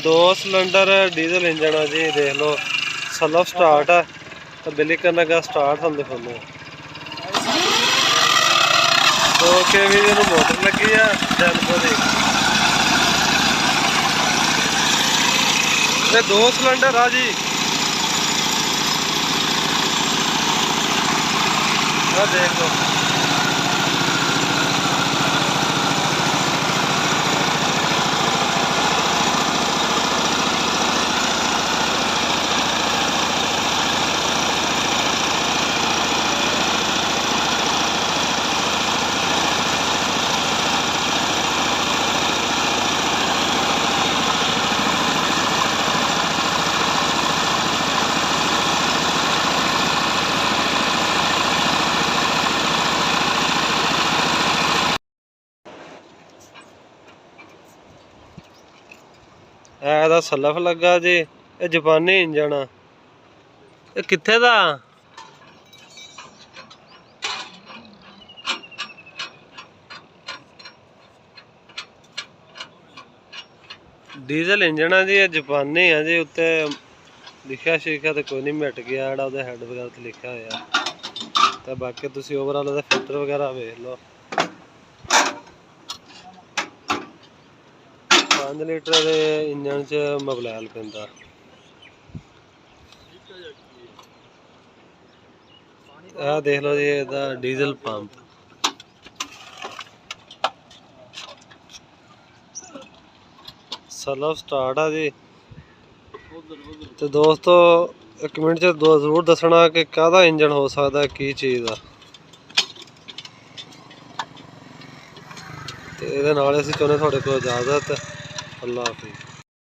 दो cylinder diesel engine है जी। देख लो सेल्फ स्टार्ट है तो बिल्ली करना का स्टार्ट हम दिखाने 2 kV ਦੀ मोटर लगी है जैनको दी। ये 2 सिलेंडर है जी। देख लो ਇਹਦਾ ਸਲਫ ਲੱਗਾ ਜੀ। ਇਹ ਜਾਪਾਨੀ ਇੰਜਣ ਆ। ਇਹ ਕਿੱਥੇ ਦਾ ਡੀਜ਼ਲ ਇੰਜਣ ਆ ਜੀ। ਇਹ ਜਾਪਾਨੀ ਆ ਜੀ। ਉੱਤੇ ਲਿਖਿਆ ਸ਼ਿਖਿਆ ਤੇ ਕੋਈ ਨਹੀਂ ਮਿਟ ਗਿਆ ਜਿਹੜਾ ਉਹਦੇ ਹੈਡ ਵਗੈਰਾ ਤੇ ਲਿਖਿਆ ਹੋਇਆ। ਤੇ ਬਾਕੀ ਤੁਸੀਂ ਓਵਰਆਲ ਉਹਦਾ ਫਿਲਟਰ ਵਗੈਰਾ ਵੇਖ ਲਓ। 5 ਲੀਟਰ ਦੇ ਇੰਜਣ 'ਚ ਮਬਲੈਲ ਪੈਂਦਾ। ਇਹ ਦੇਖ ਲਓ ਜੀ ਇਹਦਾ ਡੀਜ਼ਲ ਪੰਪ। सेल्फ स्टार्ट है जी। तो दोस्तों 1 मिनट च जरूर दसना कि काहदा इंजन हो सकता की चीज़ का। तो ये चाहते थोड़े को इजाजत। अल्लाह हाफिज़।